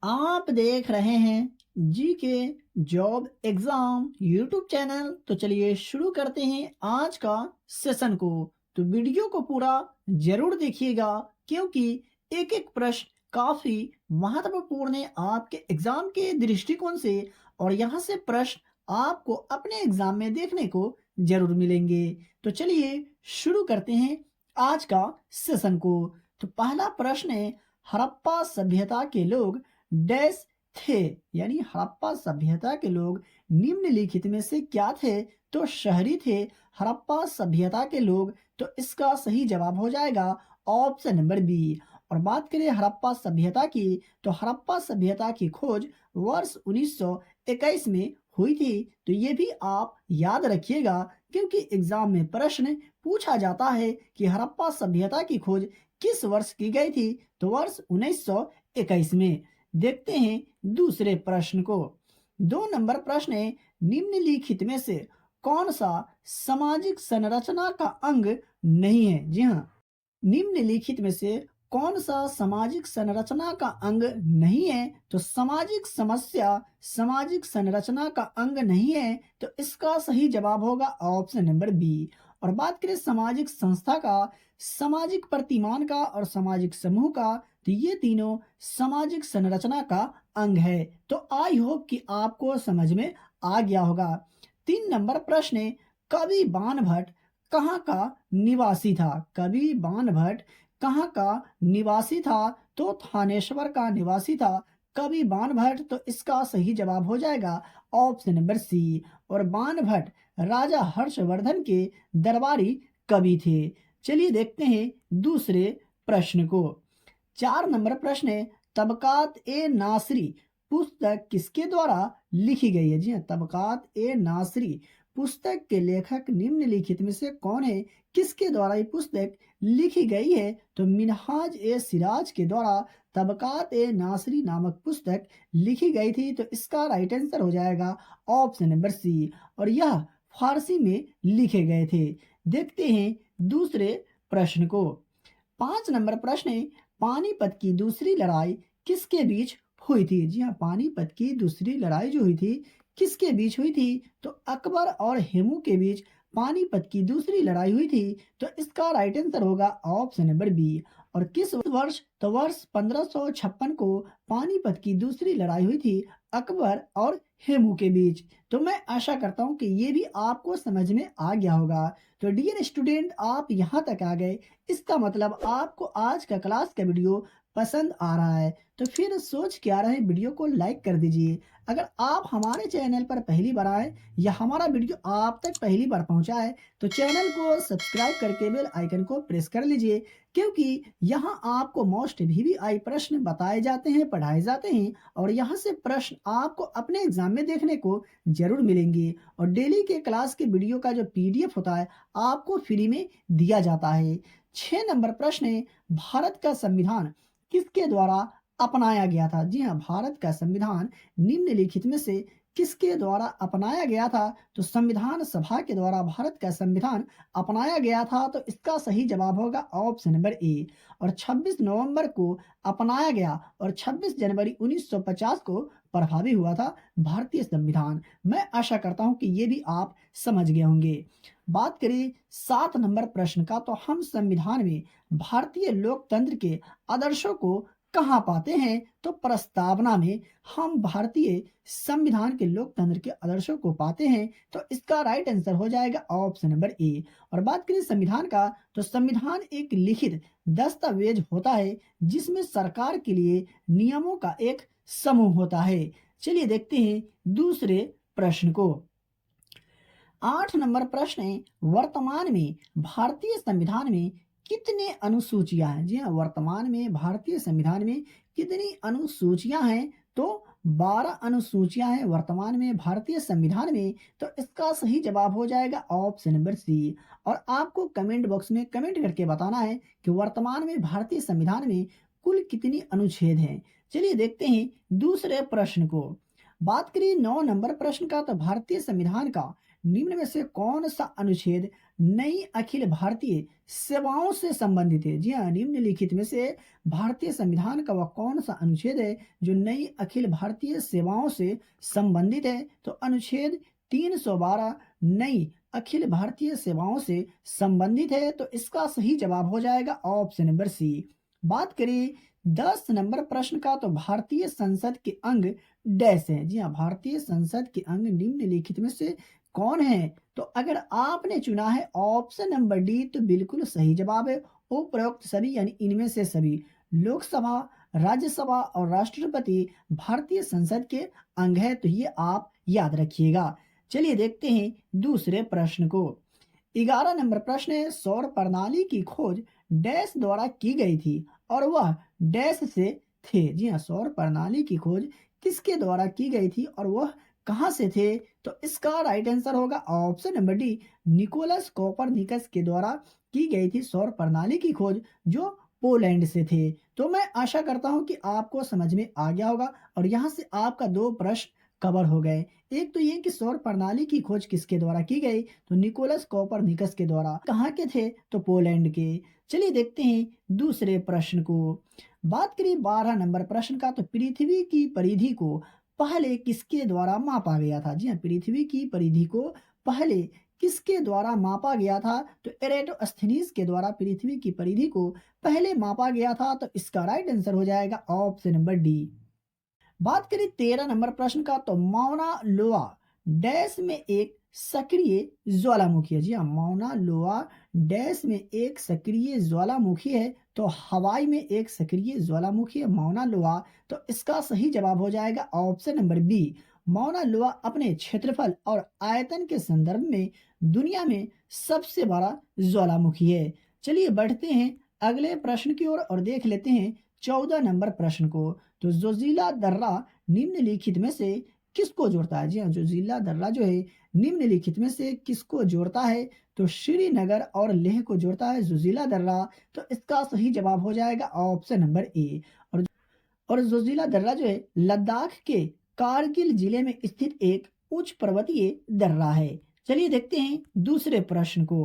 आप देख रहे हैं जी के जॉब एग्जाम यूट्यूब चैनल। तो चलिए शुरू करते हैं आज का सेशन को। तो वीडियो को पूरा जरूर देखिएगा क्योंकि एक एक प्रश्न काफी महत्वपूर्ण है आपके एग्जाम के दृष्टिकोण से। और यहाँ से प्रश्न आपको अपने एग्जाम में देखने को जरूर मिलेंगे। तो चलिए शुरू करते हैं आज का सेशन को। तो पहला प्रश्न है, हड़प्पा सभ्यता के लोग डैश थे। यानी हड़प्पा सभ्यता के लोग निम्नलिखित में से क्या थे? तो शहरी थे हड़प्पा सभ्यता के लोग। तो इसका सही जवाब हो जाएगा ऑप्शन नंबर बी। और बात करें हड़प्पा सभ्यता की, तो हड़प्पा सभ्यता की खोज वर्ष 1921 में हुई थी। तो ये भी आप याद रखिएगा क्योंकि एग्जाम में प्रश्न पूछा जाता है कि हड़प्पा सभ्यता की खोज किस वर्ष की गई थी? तो वर्ष 1921 में। देखते हैं दूसरे प्रश्न को। 2 नंबर प्रश्न है, निम्नलिखित में से कौन सा सामाजिक संरचना का अंग नहीं है? जी हाँ, निम्नलिखित में से कौन सा सामाजिक संरचना का अंग नहीं है? तो सामाजिक समस्या सामाजिक संरचना का अंग नहीं है। तो इसका सही जवाब होगा ऑप्शन नंबर बी। और बात करें सामाजिक संस्था का, सामाजिक प्रतिमान का और सामाजिक समूह का, तो ये तीनों सामाजिक संरचना का अंग है। तो आई होप कि आपको समझ में आ गया होगा। 3 नंबर प्रश्न है, कवि बाणभट्ट कहाँ का निवासी था? कवि बाणभट्ट कहाँ का निवासी था? तो थानेश्वर का निवासी था कवि बाणभट्ट। तो इसका सही जवाब हो जाएगा ऑप्शन नंबर सी। और बाणभट्ट राजा हर्षवर्धन के दरबारी कवि थे। चलिए देखते हैं दूसरे प्रश्न को। 4 नंबर प्रश्न है, तबकात ए नासरी पुस्तक किसके द्वारा लिखी गई है? जी हाँ, तबकात ए नासरी पुस्तक के लेखक निम्नलिखित में से कौन है? किसके द्वारा ये पुस्तक लिखी गई है? तो मिनहाज ए सिराज के द्वारा तबकात ए नासरी नामक पुस्तक लिखी गई थी। तो इसका राइट आंसर हो जाएगा ऑप्शन नंबर सी। और यह फारसी में लिखे गए थे। देखते हैं दूसरे प्रश्न को। 5 नंबर प्रश्न है, पानीपत की दूसरी लड़ाई किसके बीच हुई थी? जी हाँ, पानीपत की दूसरी लड़ाई जो हुई थी किसके बीच हुई थी? तो अकबर और हेमू के बीच पानीपत की दूसरी लड़ाई हुई थी। तो इसका राइट आंसर होगा ऑप्शन नंबर बी। और किस वर्ष? तो वर्ष 1556 को पानीपत की दूसरी लड़ाई हुई थी अकबर और हेमू के बीच। तो मैं आशा करता हूँ कि ये भी आपको समझ में आ गया होगा। तो डियर स्टूडेंट, आप यहाँ तक आ गए, इसका मतलब आपको आज का क्लास का वीडियो पसंद आ रहा है। तो फिर सोच क्या रहे, वीडियो को लाइक कर दीजिए। अगर आप हमारे चैनल पर पहली बार आए या हमारा वीडियो आप तक पहली बार पहुंचा है तो चैनल को सब्सक्राइब करके बेल आइकन को प्रेस कर लीजिए क्योंकि यहाँ आपको मोस्ट VVI प्रश्न बताए जाते हैं, पढ़ाए जाते हैं। और यहाँ से प्रश्न आपको अपने एग्जाम में देखने को जरूर मिलेंगे। और डेली के क्लास के वीडियो का जो PDF होता है आपको फ्री में दिया जाता है। 6 नंबर प्रश्न है, भारत का संविधान किसके द्वारा अपनाया गया था? जी हाँ, भारत का संविधान निम्नलिखित में से किसके द्वारा अपनाया गया था? तो संविधान सभा के द्वारा भारत का संविधान अपनाया गया था। तो इसका सही जवाब होगा ऑप्शन नंबर ए। और 26 नवंबर को अपनाया गया और 26 जनवरी 1950 को प्रभावी हुआ था भारतीय संविधान। मैं आशा करता हूं कि ये भी आप समझ गए होंगे। बात करें 7 नंबर प्रश्न का, तो हम संविधान में भारतीय लोकतंत्र के आदर्शों को कहाँ पाते हैं? तो प्रस्तावना में हम भारतीय संविधान के लोकतंत्र के आदर्शों को पाते हैं। तो इसका राइट आंसर हो जाएगा ऑप्शन नंबर ए। और बात करें संविधान का, तो संविधान एक लिखित दस्तावेज होता है जिसमें सरकार के लिए नियमों का एक समूह होता है। चलिए देखते हैं दूसरे प्रश्न को। 8 नंबर प्रश्न है, वर्तमान में भारतीय संविधान में कितने अनुसूचियां हैं? जी हाँ, वर्तमान में भारतीय संविधान में कितनी अनुसूचियां हैं? तो 12 अनुसूचियां हैं वर्तमान में भारतीय संविधान में। तो इसका सही जवाब हो जाएगा ऑप्शन नंबर सी। और आपको कमेंट बॉक्स में कमेंट करके बताना है कि वर्तमान में भारतीय संविधान में कुल कितनी अनुच्छेद हैं। चलिए देखते हैं दूसरे प्रश्न को। बात करिए 9 नंबर प्रश्न का, तो भारतीय संविधान का निम्न में से कौन सा अनुच्छेद नई अखिल भारतीय सेवाओं से संबंधित है? जी हाँ, निम्नलिखित में से भारतीय संविधान का वह कौन सा अनुच्छेद है जो नई अखिल भारतीय सेवाओं से संबंधित है? तो अनुच्छेद 312 नई अखिल भारतीय सेवाओं से संबंधित है। तो इसका सही जवाब हो जाएगा ऑप्शन नंबर सी। बात करें 10 नंबर प्रश्न का, तो भारतीय संसद के अंग डैश है। जी हाँ, भारतीय संसद के अंग निम्नलिखित में से कौन है? तो अगर आपने चुना है ऑप्शन नंबर डी तो बिल्कुल सही जवाब है। उपरोक्त सभी यानी इनमें से सभी लोकसभा, राज्यसभा और राष्ट्रपति भारतीय संसद के अंग है। तो ये आप याद रखिएगा। चलिए देखते हैं दूसरे प्रश्न को। 11 नंबर प्रश्न है, सौर प्रणाली की खोज डैश द्वारा की गई थी और वह डैश से थे? जी हाँ, सौर प्रणाली की खोज किसके द्वारा की गई थी और वह कहाँ से थे? तो इसका राइट आंसर होगा option number D, Nicholas Copernicus के द्वारा की गई थी सौर प्रणाली की खोज, जो पोलैंड से थे। तो मैं आशा करता हूं कि आपको समझ में आ गया होगा और यहाँ से आपका दो प्रश्न कवर हो गए। एक तो ये कि सौर प्रणाली की खोज किसके द्वारा की गई? तो निकोलस कोपरनिकस के द्वारा। कहाँ के थे? तो पोलैंड के। चलिए देखते हैं दूसरे प्रश्न को। बात करें 12 नंबर प्रश्न का, तो पृथ्वी की परिधि को पहले किसके द्वारा मापा गया था? जी हाँ, पृथ्वी की परिधि को पहले किसके द्वारा मापा गया था? तो एरेटोस्थेनीज के द्वारा पृथ्वी की परिधि को पहले मापा गया था। तो इसका राइट आंसर हो जाएगा ऑप्शन नंबर डी। बात करें 13 नंबर प्रश्न का, तो माउना लोआ डैश में एक सक्रिय ज्वालामुखी है। जी हाँ, माउना लोआ डैश में एक सक्रिय ज्वालामुखी है। तो हवाई में एक सक्रिय ज्वालामुखी है माउना लोआ। तो इसका सही जवाब हो जाएगा ऑप्शन नंबर बी। माउना लोआ अपने क्षेत्रफल और आयतन के संदर्भ में दुनिया में सबसे बड़ा ज्वालामुखी है। चलिए बढ़ते हैं अगले प्रश्न की ओर और देख लेते हैं 14 नंबर प्रश्न को। तो जोजिला दर्रा निम्नलिखित में से किसको जोड़ता है? जी हाँ, जोजिला दर्रा जो है निम्नलिखित में से किसको जोड़ता है? तो श्रीनगर और लेह को जोड़ता है जोजिला दर्रा। तो इसका सही जवाब हो जाएगा ऑप्शन नंबर ए। और जोजिला दर्रा जो है लद्दाख के कारगिल जिले में स्थित एक उच्च पर्वतीय दर्रा है। चलिए देखते हैं दूसरे प्रश्न को।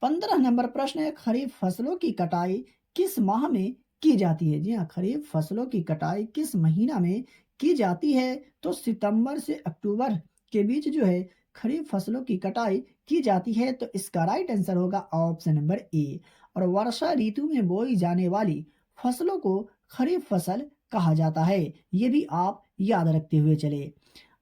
15 नंबर प्रश्न है, खरीफ फसलों की कटाई किस माह में की जाती है? जी हाँ, खरीफ फसलों की कटाई किस महीना में की जाती है? तो सितंबर से अक्टूबर के बीच जो है खरीफ फसलों की कटाई की जाती है। तो इसका राइट आंसर होगा ऑप्शन नंबर ए। और वर्षा ऋतु में बोई जाने वाली फसलों को खरीफ फसल कहा जाता है। ये भी आप याद रखते हुए चले।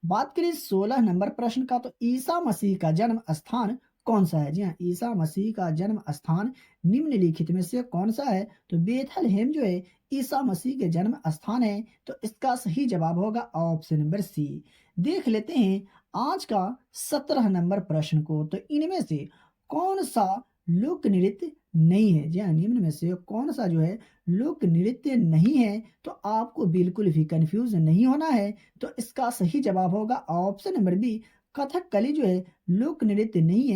बात करें 16 नंबर प्रश्न का, तो ईसा मसीह का जन्म स्थान कौन सा है? जी हाँ, ईसा मसीह का जन्म स्थान निम्नलिखित में से कौन सा है? तो बेथलहेम जो है ईसा मसीह के जन्म स्थान है। तो इसका सही जवाब होगा ऑप्शन नंबर सी। देख लेते हैं आज का 17 नंबर प्रश्न को। तो इनमें से कौन सा लोक नृत्य नहीं है? जी हाँ, निम्न में से कौन सा जो है लोक नृत्य नहीं है? तो आपको बिल्कुल भी कंफ्यूज नहीं होना है। तो इसका सही जवाब होगा ऑप्शन नंबर बी, कथकली जो है लोक नृत्य नहीं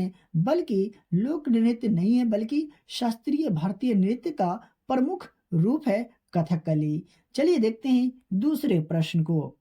है, बल्कि शास्त्रीय भारतीय नृत्य का प्रमुख रूप है कथकली। चलिए देखते हैं दूसरे प्रश्न को।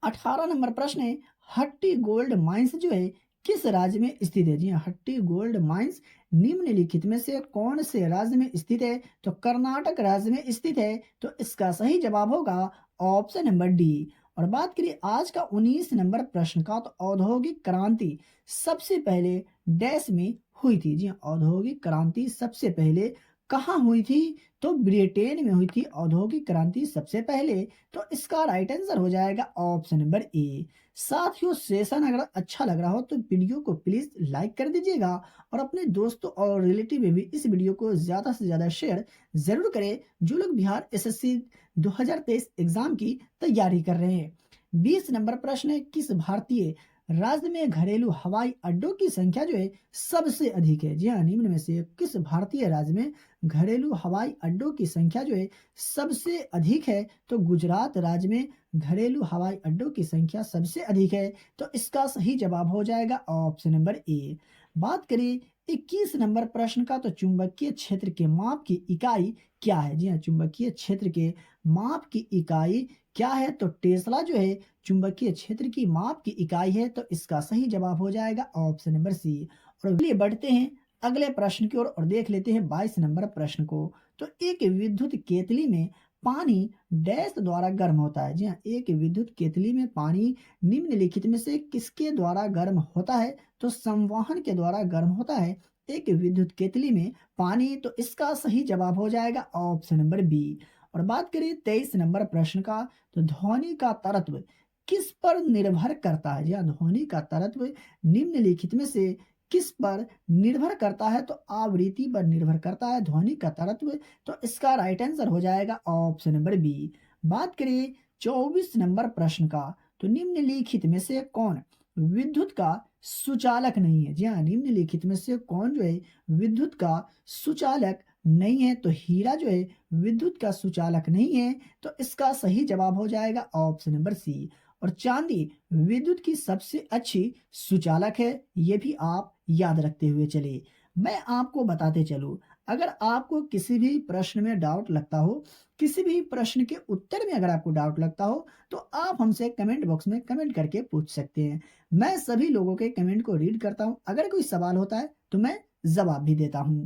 18 नंबर प्रश्न है, हट्टी गोल्ड माइंस जो है किस राज्य में स्थित है? जी हाँ, हट्टी गोल्ड माइंस निम्नलिखित में से कौन से राज्य में स्थित है? तो कर्नाटक राज्य में स्थित है। तो इसका सही जवाब होगा ऑप्शन नंबर डी। और बात करिए आज का 19 नंबर प्रश्न का, तो औद्योगिक क्रांति सबसे पहले डैश में हुई थी? जी हाँ, औद्योगिक क्रांति सबसे पहले कहाँ हुई थी? तो ब्रिटेन में हुई थी औद्योगिक क्रांति सबसे पहले। तो इसका राइट आंसर हो जाएगा ऑप्शन नंबर ए। साथियों, सेशन अगर अच्छा लग रहा हो तो वीडियो को प्लीज लाइक कर दीजिएगा और अपने दोस्तों और रिलेटिव में भी इस वीडियो को ज्यादा से ज्यादा शेयर जरूर करें, जो लोग बिहार एसएससी 2023 एग्जाम की तैयारी कर रहे हैं। 20 नंबर प्रश्न है, किस भारतीय राज्य में घरेलू हवाई अड्डों की संख्या जो है सबसे अधिक है? जी हाँ, निम्न में से किस भारतीय राज्य में घरेलू हवाई अड्डों की संख्या जो है सबसे अधिक है? तो गुजरात राज्य में घरेलू हवाई अड्डों की संख्या सबसे अधिक है। तो इसका सही जवाब हो जाएगा ऑप्शन नंबर ए। बात करें 21 नंबर प्रश्न का, तो चुंबकीय क्षेत्र के माप की इकाई क्या है? जी हाँ, चुंबकीय क्षेत्र के माप की इकाई क्या है? तो टेस्ला जो है चुंबकीय क्षेत्र की माप की इकाई है, तो इसका सही जवाब हो जाएगा ऑप्शन नंबर सी। और चलिए बढ़ते हैं अगले प्रश्न की ओर और देख लेते हैं 22 नंबर प्रश्न को। तो एक विद्युत केतली में पानी डैश द्वारा गर्म होता है। जी हाँ, एक विद्युत केतली में पानी निम्नलिखित में से किसके द्वारा गर्म होता है? तो संवहन के द्वारा गर्म होता है एक विद्युत केतली में पानी, तो इसका सही जवाब हो जाएगा ऑप्शन नंबर बी। और बात करें 23 नंबर प्रश्न का, तो ध्वनि का तरत्व किस पर निर्भर करता है? जी हाँ, ध्वनि का तरत्व निम्नलिखित में से किस पर निर्भर करता है? तो आवृत्ति पर निर्भर करता है ध्वनि का तरत्व, तो इसका राइट आंसर हो जाएगा ऑप्शन नंबर बी। बात करें 24 नंबर प्रश्न का, तो निम्नलिखित में से कौन विद्युत का सुचालक नहीं है? जी हाँ, निम्नलिखित में से कौन जो है विद्युत का सुचालक नहीं है? तो हीरा जो है विद्युत का सुचालक नहीं है, तो इसका सही जवाब हो जाएगा ऑप्शन नंबर सी। और चांदी विद्युत की सबसे अच्छी सुचालक है, ये भी आप याद रखते हुए चलिए। मैं आपको बताते चलूं, अगर आपको किसी भी प्रश्न में डाउट लगता हो, किसी भी प्रश्न के उत्तर में अगर आपको डाउट लगता हो, तो आप हमसे कमेंट बॉक्स में कमेंट करके पूछ सकते हैं। मैं सभी लोगों के कमेंट को रीड करता हूं, अगर कोई सवाल होता है तो मैं जवाब भी देता हूं।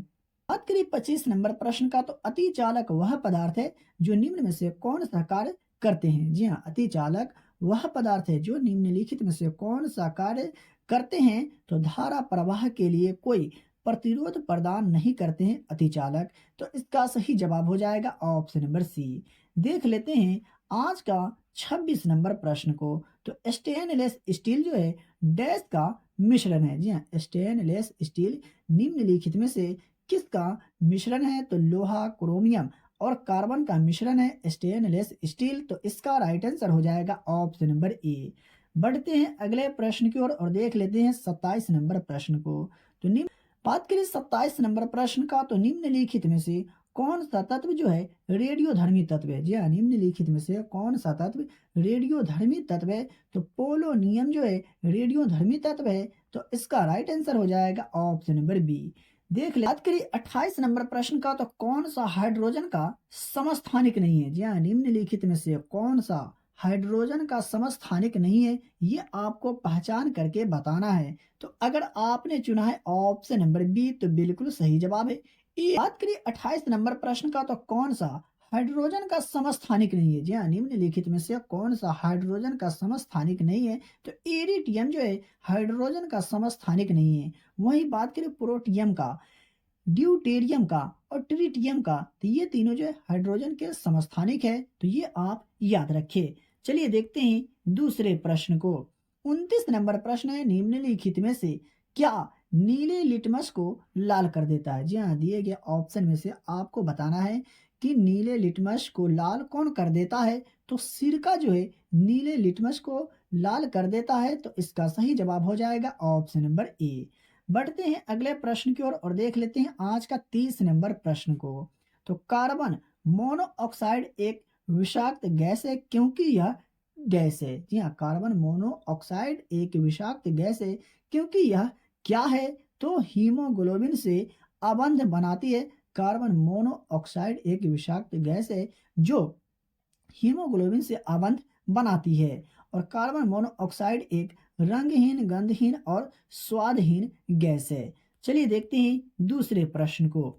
बात करें 25 नंबर प्रश्न का, तो अति चालक वह पदार्थ है जो निम्न में से कौन सा कार्य करते हैं? जी हाँ, अति चालक वह पदार्थ है जो निम्नलिखित में से कौन सा कार्य करते हैं? तो धारा प्रवाह के लिए कोई प्रतिरोध प्रदान नहीं करते हैं अति चालक, तो इसका सही जवाब हो जाएगा ऑप्शन नंबर सी। देख लेते हैं आज का 26 नंबर प्रश्न को, तो स्टेनलेस स्टील जो है डैश का मिश्रण है। जी हाँ, स्टेनलेस स्टील निम्नलिखित में से किसका मिश्रण है? तो लोहा, क्रोमियम और कार्बन का मिश्रण है स्टेनलेस स्टील, तो इसका राइट आंसर हो जाएगा ऑप्शन नंबर ए। बढ़ते हैं अगले प्रश्न की ओर और देख लेते हैं 27 नंबर प्रश्न को। तो निम्न बात करें 27 नंबर प्रश्न का, तो निम्नलिखित में से कौन सा तत्व जो है रेडियोधर्मी तत्व है? जी हाँ, निम्नलिखित में से कौन सा तत्व रेडियोधर्मी तत्व है? तो पोलोनियम जो है रेडियोधर्मी तत्व है, तो इसका राइट आंसर हो जाएगा ऑप्शन नंबर बी। देख ले बात करिए 28 नंबर प्रश्न का, तो कौन सा हाइड्रोजन का समस्थानिक नहीं है? जी हाँ, निम्नलिखित में से कौन सा हाइड्रोजन का समस्थानिक नहीं है, ये आपको पहचान करके बताना है। तो अगर आपने चुना है ऑप्शन नंबर बी, तो बिल्कुल सही जवाब है। ये बात करिए 28 नंबर प्रश्न का, तो कौन सा हाइड्रोजन का समस्थानिक नहीं है? जी हाँ, निम्नलिखित में से कौन सा हाइड्रोजन का समस्थानिक नहीं है? तो एरिटियम जो है हाइड्रोजन का समस्थानिक नहीं है। वहीं बात करें प्रोटियम का, ड्यूटेरियम का और ट्रिटियम का, तो ये तीनों जो है हाइड्रोजन के समस्थानिक है, तो ये आप याद रखिए। चलिए देखते हैं दूसरे प्रश्न को। 29 नंबर प्रश्न है, निम्नलिखित में से क्या नीले लिटमस को लाल कर देता है? जी हाँ, दिए गए ऑप्शन में से आपको बताना है कि नीले लिटमस को लाल कौन कर देता है? तो सिरका जो है नीले लिटमस को लाल कर देता है, तो इसका सही जवाब हो जाएगा ऑप्शन नंबर ए। बढ़ते हैं अगले प्रश्न की ओर और देख लेते हैं आज का 30 नंबर प्रश्न को। तो कार्बन मोनोऑक्साइड एक विषाक्त गैस है क्योंकि यह गैस है। जी हाँ, कार्बन मोनोऑक्साइड एक विषाक्त गैस है क्योंकि यह क्या है? तो हीमोग्लोबिन से अबंध बनाती है। कार्बन मोनोऑक्साइड एक विषाक्त गैस है जो हीमोग्लोबिन से अबंध बनाती है। और कार्बन मोनोऑक्साइड एक रंगहीन, गंधहीन और स्वादहीन गैस है। चलिए देखते हैं दूसरे प्रश्न को।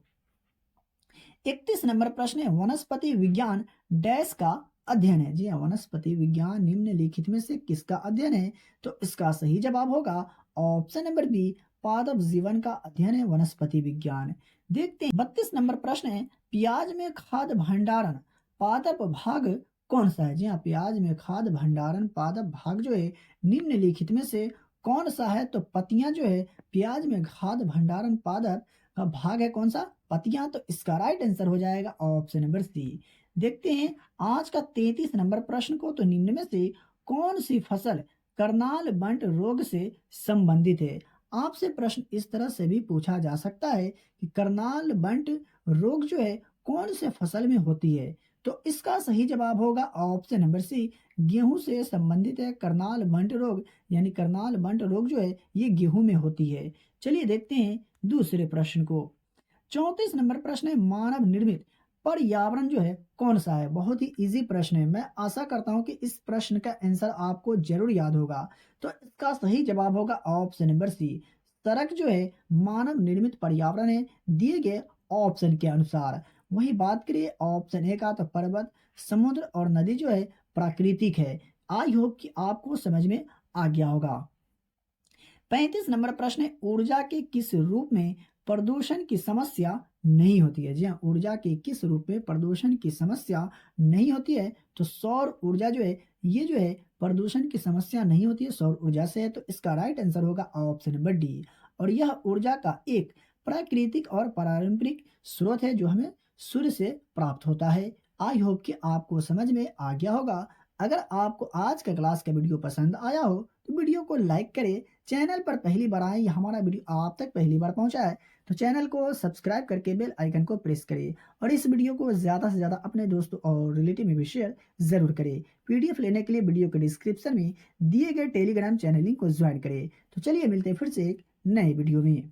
31 नंबर प्रश्न है, वनस्पति विज्ञान डैश का अध्ययन है? जी हाँ, वनस्पति विज्ञान निम्नलिखित में से किसका अध्ययन है? तो इसका सही जवाब होगा ऑप्शन नंबर बी, पादप जीवन का अध्ययन है वनस्पति विज्ञान। देखते हैं 32 नंबर प्रश्न है, प्याज में खाद्य भंडारण पादप भाग कौन सा है? जी हाँ, प्याज में खाद्य भंडारण पादप भाग जो है निम्नलिखित में से कौन सा है? तो पत्तियां जो है प्याज में खाद्य भंडारण पादप का भाग है कौन सा? पत्तियां, तो इसका राइट आंसर हो जाएगा ऑप्शन नंबर सी। देखते हैं आज का 33 नंबर प्रश्न को, तो निम्न में से कौन सी फसल करनाल बंट रोग से संबंधित है? आपसे प्रश्न इस तरह से भी पूछा जा सकता है कि करनाल बंट रोग जो है कौन से फसल में होती है? तो इसका सही जवाब होगा ऑप्शन नंबर सी, गेहूं से संबंधित है करनाल बंट रोग, यानी करनाल बंट रोग जो है ये गेहूं में होती है। चलिए देखते हैं दूसरे प्रश्न को। 34 नंबर प्रश्न है, मानव निर्मित पर्यावरण जो है कौन सा है? बहुत ही इजी प्रश्न है। मैं आशा करता हूँ कि इस प्रश्न का आंसर आपको जरूर याद होगा। तो इसका सही जवाब होगा ऑप्शन नंबर सी। सड़क जो है मानव निर्मित पर्यावरण है दिए गए ऑप्शन के अनुसार। वही बात करिए ऑप्शन ए का, तो पर्वत, समुद्र और नदी जो है प्राकृतिक है। आई होप कि आपको समझ में आ गया होगा। 35 नंबर प्रश्न है, ऊर्जा के किस रूप में प्रदूषण की समस्या नहीं होती है? जी हाँ, ऊर्जा के किस रूप में प्रदूषण की समस्या नहीं होती है? तो सौर ऊर्जा जो है, ये जो है प्रदूषण की समस्या नहीं होती है सौर ऊर्जा से। तो इसका राइट आंसर होगा ऑप्शन नंबर डी। और यह ऊर्जा का एक प्राकृतिक और पारंपरिक स्रोत है जो हमें सूर्य से प्राप्त होता है। आई होप कि आपको समझ में आ गया होगा। अगर आपको आज का क्लास का वीडियो पसंद आया हो तो वीडियो को लाइक करें। चैनल पर पहली बार आए या हमारा वीडियो आप तक पहली बार पहुंचा है तो चैनल को सब्सक्राइब करके बेल आइकन को प्रेस करें और इस वीडियो को ज़्यादा से ज़्यादा अपने दोस्तों और रिलेटिव में भी शेयर ज़रूर करें। पीडीएफ लेने के लिए वीडियो के डिस्क्रिप्शन में दिए गए टेलीग्राम चैनल लिंक को ज्वाइन करें। तो चलिए मिलते हैं फिर से एक नए वीडियो में।